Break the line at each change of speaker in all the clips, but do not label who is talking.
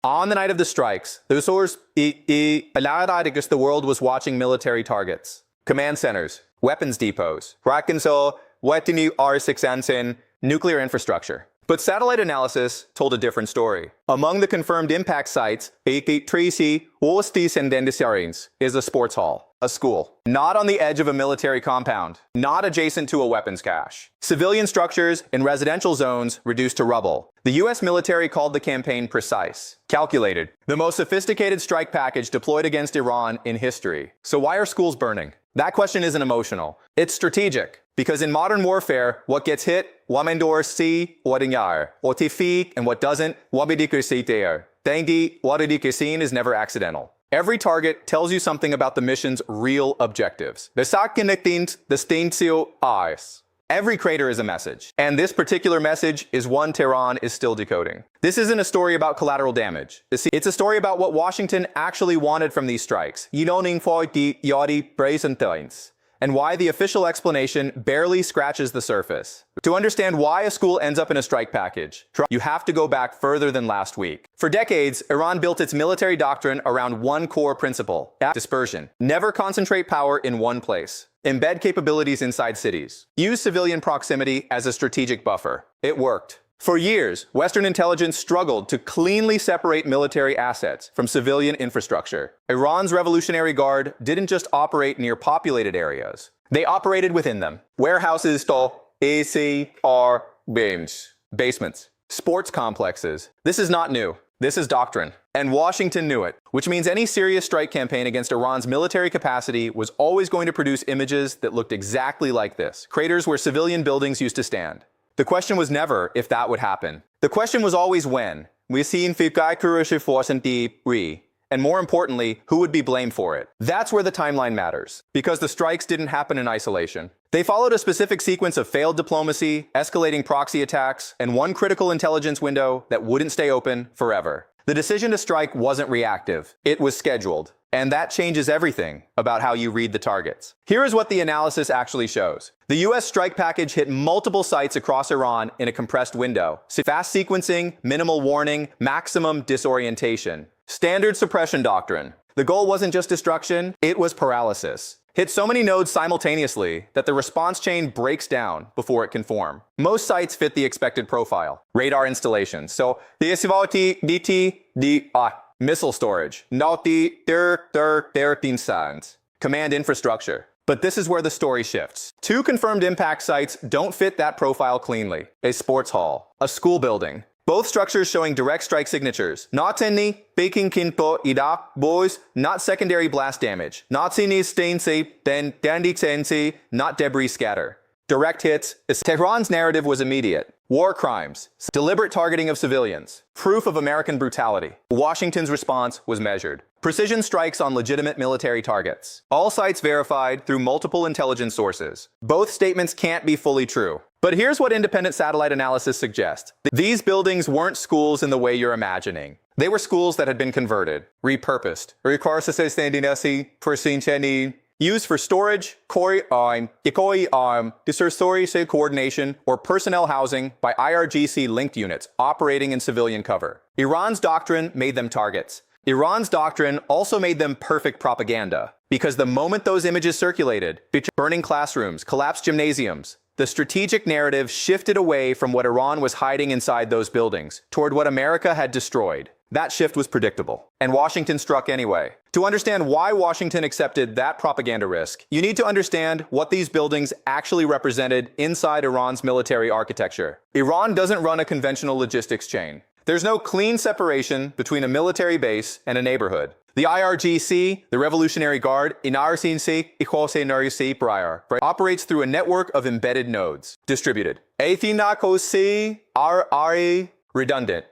On the night of the strikes, the world was watching military targets, command centers, weapons depots, nuclear infrastructure. But satellite analysis told a different story. Among the confirmed impact sites, is a sports hall, a school, not on the edge of a military compound, not adjacent to a weapons cache. Civilian structures in residential zones reduced to rubble. The US military called the campaign precise, calculated, the most sophisticated strike package deployed against Iran in history. So why are schools burning? That question isn't emotional. It's strategic. Because in modern warfare, what gets hit, and what doesn't, is never accidental. Every target tells you something about the mission's real objectives. Every crater is a message. And this particular message is one Tehran is still decoding. This isn't a story about collateral damage. It's a story about what Washington actually wanted from these strikes. And why the official explanation barely scratches the surface. To understand why a school ends up in a strike package, you have to go back further than last week. For decades, Iran built its military doctrine around one core principle: dispersion. Never concentrate power in one place. Embed capabilities inside cities. Use civilian proximity as a strategic buffer. It worked. For years, Western intelligence struggled to cleanly separate military assets from civilian infrastructure. Iran's Revolutionary Guard didn't just operate near populated areas. They operated within them. Warehouses, basements, sports complexes. This is not new. This is doctrine. And Washington knew it, which means any serious strike campaign against Iran's military capacity was always going to produce images that looked exactly like this: craters where civilian buildings used to stand. The question was never if that would happen. The question was always when. And more importantly, who would be blamed for it? That's where the timeline matters, because the strikes didn't happen in isolation. They followed a specific sequence of failed diplomacy, escalating proxy attacks, and one critical intelligence window that wouldn't stay open forever. The decision to strike wasn't reactive. It was scheduled. And that changes everything about how you read the targets. Here is what the analysis actually shows. The US strike package hit multiple sites across Iran in a compressed window. Fast sequencing, minimal warning, maximum disorientation. Standard suppression doctrine. The goal wasn't just destruction, it was paralysis. Hit so many nodes simultaneously that the response chain breaks down before it can form. Most sites fit the expected profile. Radar installations. So missile storage. Command infrastructure. But this is where the story shifts. Two confirmed impact sites don't fit that profile cleanly. A sports hall, a school building. Both structures showing direct strike signatures. Not any baking kinto ida boys, not secondary blast damage. Not sini stainsi, then dandy sensi, not debris scatter. Direct hits. Tehran's narrative was immediate. War crimes, deliberate targeting of civilians, proof of American brutality. Washington's response was measured. Precision strikes on legitimate military targets. All sites verified through multiple intelligence sources. Both statements can't be fully true. But here's what independent satellite analysis suggests. These buildings weren't schools in the way you're imagining. They were schools that had been converted, repurposed, used for storage, coordination, or personnel housing by IRGC-linked units operating in civilian cover. Iran's doctrine made them targets. Iran's doctrine also made them perfect propaganda, because the moment those images circulated, burning classrooms, collapsed gymnasiums, the strategic narrative shifted away from what Iran was hiding inside those buildings toward what America had destroyed. That shift was predictable, and Washington struck anyway. To understand why Washington accepted that propaganda risk, you need to understand what these buildings actually represented inside Iran's military architecture. Iran doesn't run a conventional logistics chain. There's no clean separation between a military base and a neighborhood. The IRGC, the Revolutionary Guard, operates through a network of embedded nodes, distributed. Redundant.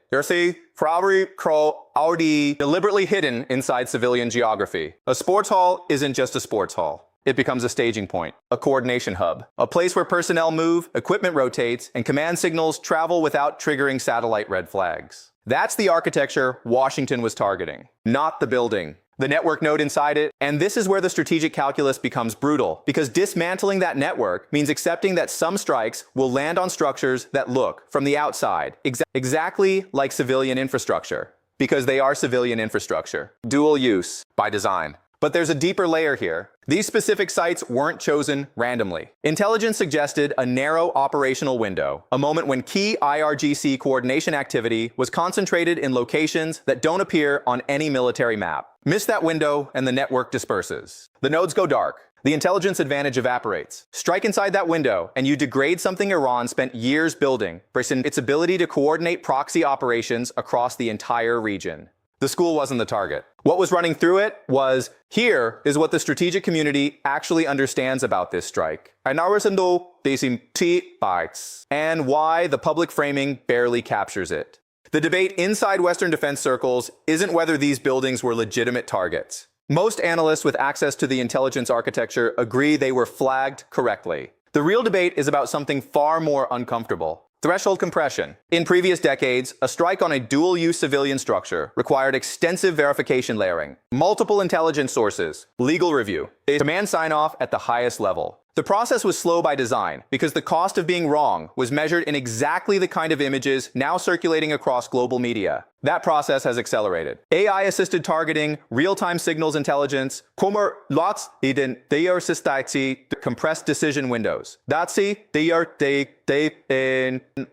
Deliberately hidden inside civilian geography. A sports hall isn't just a sports hall. It becomes a staging point, a coordination hub, a place where personnel move, equipment rotates, and command signals travel without triggering satellite red flags. That's the architecture Washington was targeting, not the building, the network node inside it. And this is where the strategic calculus becomes brutal, because dismantling that network means accepting that some strikes will land on structures that look, from the outside, exactly like civilian infrastructure. because they are civilian infrastructure. Dual use, by design. But there's a deeper layer here. These specific sites weren't chosen randomly. Intelligence suggested a narrow operational window, a moment when key IRGC coordination activity was concentrated in locations that don't appear on any military map. Miss that window and the network disperses. The nodes go dark. The intelligence advantage evaporates. Strike inside that window, and you degrade something Iran spent years building, bracing its ability to coordinate proxy operations across the entire region. The school wasn't the target. What was running through it was, here is what the strategic community actually understands about this strike. And why the public framing barely captures it. The debate inside Western defense circles isn't whether these buildings were legitimate targets. Most analysts with access to the intelligence architecture agree they were flagged correctly. The real debate is about something far more uncomfortable. Threshold compression. In previous decades, a strike on a dual-use civilian structure required extensive verification layering, multiple intelligence sources, legal review, command sign-off at the highest level. The process was slow by design because the cost of being wrong was measured in exactly the kind of images now circulating across global media. That process has accelerated. AI-assisted targeting, real-time signals intelligence, compressed decision windows. The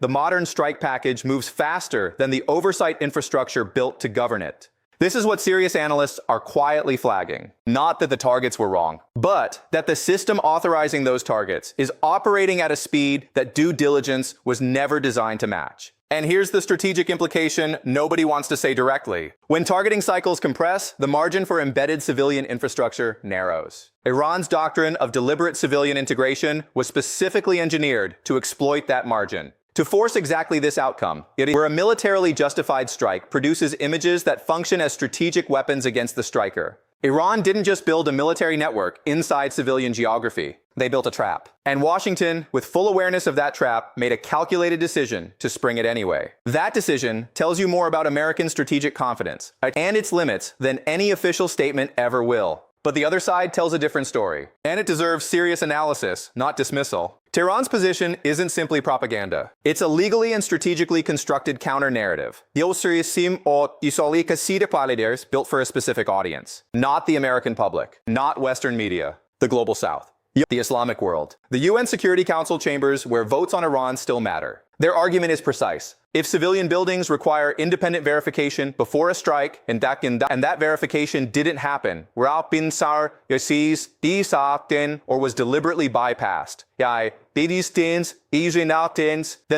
modern strike package moves faster than the oversight infrastructure built to govern it. This is what serious analysts are quietly flagging. Not that the targets were wrong, but that the system authorizing those targets is operating at a speed that due diligence was never designed to match. And here's the strategic implication nobody wants to say directly. When targeting cycles compress, the margin for embedded civilian infrastructure narrows. Iran's doctrine of deliberate civilian integration was specifically engineered to exploit that margin. To force exactly this outcome, where a militarily justified strike produces images that function as strategic weapons against the striker. Iran didn't just build a military network inside civilian geography. They built a trap. And Washington, with full awareness of that trap, made a calculated decision to spring it anyway. That decision tells you more about American strategic confidence and its limits than any official statement ever will. But the other side tells a different story. And it deserves serious analysis, not dismissal. Tehran's position isn't simply propaganda. It's a legally and strategically constructed counter-narrative. Built for a specific audience. Not the American public. Not Western media. The global South. The Islamic world. The UN Security Council chambers where votes on Iran still matter. Their argument is precise. If civilian buildings require independent verification before a strike, and that verification didn't happen, or was deliberately bypassed, then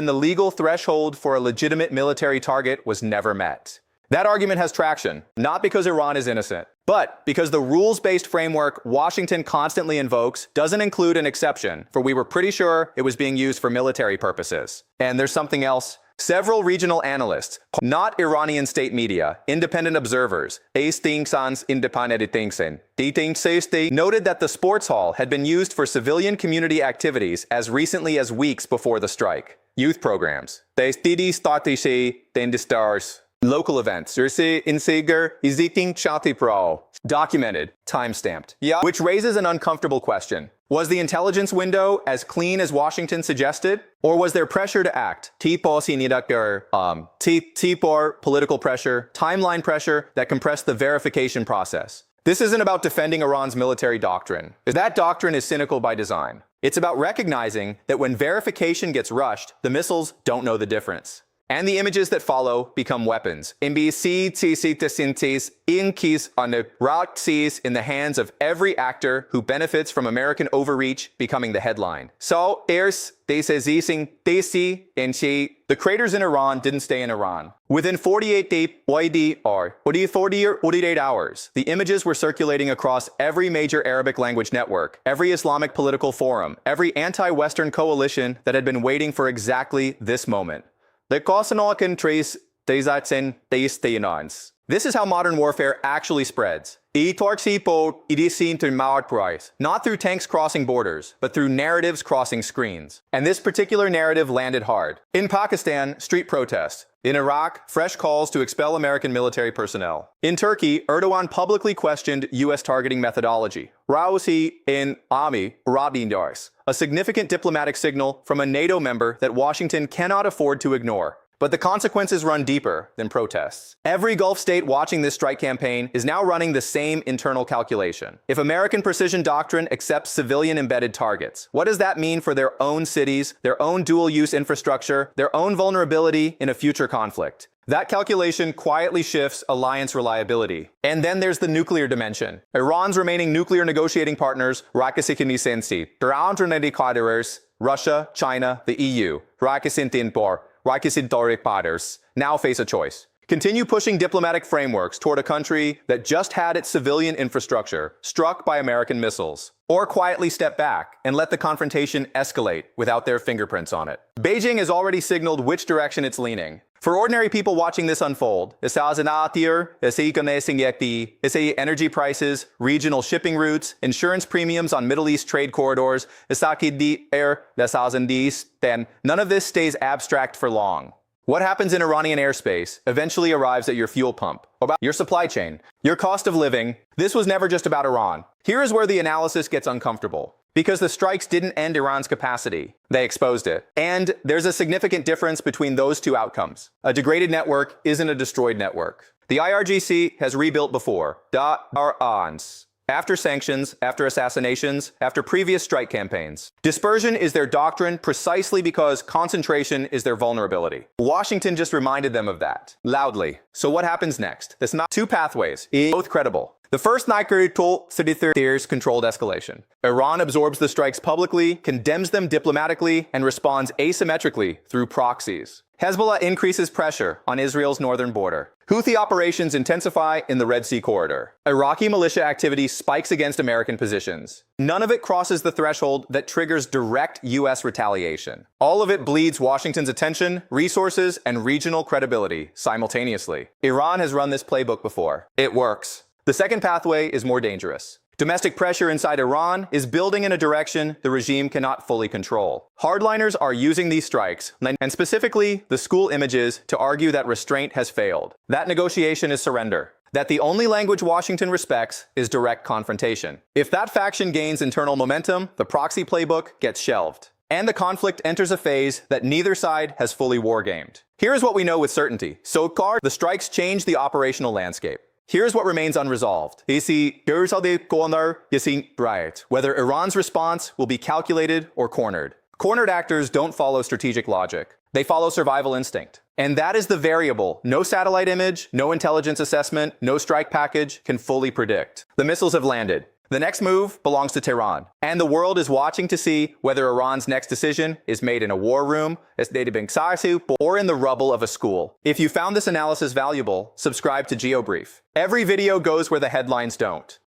the legal threshold for a legitimate military target was never met. That argument has traction, not because Iran is innocent, but because the rules-based framework Washington constantly invokes doesn't include an exception, for we were pretty sure it was being used for military purposes. And there's something else. Several regional analysts, not Iranian state media, independent observers, noted that the sports hall had been used for civilian community activities as recently as weeks before the strike. Youth programs. Local events. Documented. Time-stamped. Which raises an uncomfortable question. Was the intelligence window as clean as Washington suggested? Or was there pressure to act? Political pressure, timeline pressure that compressed the verification process. This isn't about defending Iran's military doctrine. That doctrine is cynical by design. It's about recognizing that when verification gets rushed, the missiles don't know the difference. And the images that follow become weapons. In the hands of every actor who benefits from American overreach becoming the headline. So, the craters in Iran didn't stay in Iran. Within 48 hours, the images were circulating across every major Arabic language network, every Islamic political forum, every anti-Western coalition that had been waiting for exactly this moment. This is how modern warfare actually spreads. Not through tanks crossing borders, but through narratives crossing screens. And this particular narrative landed hard. In Pakistan, street protests. In Iraq, fresh calls to expel American military personnel. In Turkey, Erdogan publicly questioned U.S. targeting methodology. Rousi in Ami Radindars, a significant diplomatic signal from a NATO member that Washington cannot afford to ignore. But the consequences run deeper than protests. Every Gulf state watching this strike campaign is now running the same internal calculation. If American precision doctrine accepts civilian-embedded targets, what does that mean for their own cities, their own dual-use infrastructure, their own vulnerability in a future conflict? That calculation quietly shifts alliance reliability. And then there's the nuclear dimension. Iran's remaining nuclear negotiating partners, Russia, China, the EU, now face a choice. Continue pushing diplomatic frameworks toward a country that just had its civilian infrastructure struck by American missiles, or quietly step back and let the confrontation escalate without their fingerprints on it. Beijing has already signaled which direction it's leaning. For ordinary people watching this unfold, energy prices, regional shipping routes, insurance premiums on Middle East trade corridors, none of this stays abstract for long. What happens in Iranian airspace eventually arrives at your fuel pump, about your supply chain, your cost of living. This was never just about Iran. Here is where the analysis gets uncomfortable. Because the strikes didn't end Iran's capacity, they exposed it. And there's a significant difference between those two outcomes. A degraded network isn't a destroyed network. The IRGC has rebuilt before. After sanctions, after assassinations, after previous strike campaigns. Dispersion is their doctrine precisely because concentration is their vulnerability. Washington just reminded them of that, loudly. So what happens next? There's not two pathways, both credible. The first there's controlled escalation. Iran absorbs the strikes publicly, condemns them diplomatically, and responds asymmetrically through proxies. Hezbollah increases pressure on Israel's northern border. Houthi operations intensify in the Red Sea corridor. Iraqi militia activity spikes against American positions. None of it crosses the threshold that triggers direct U.S. retaliation. All of it bleeds Washington's attention, resources, and regional credibility simultaneously. Iran has run this playbook before. It works. The second pathway is more dangerous. Domestic pressure inside Iran is building in a direction the regime cannot fully control. Hardliners are using these strikes, and specifically the school images, to argue that restraint has failed. That negotiation is surrender. That the only language Washington respects is direct confrontation. If that faction gains internal momentum, the proxy playbook gets shelved. And the conflict enters a phase that neither side has fully wargamed. Here's what we know with certainty. So far, the strikes change the operational landscape. Here's what remains unresolved. Whether Iran's response will be calculated or cornered. Cornered actors don't follow strategic logic. They follow survival instinct. And that is the variable no satellite image, no intelligence assessment, no strike package can fully predict. The missiles have landed. The next move belongs to Tehran, and the world is watching to see whether Iran's next decision is made in a war room, or in the rubble of a school. If you found this analysis valuable, subscribe to GeoBrief. Every video goes where the headlines don't.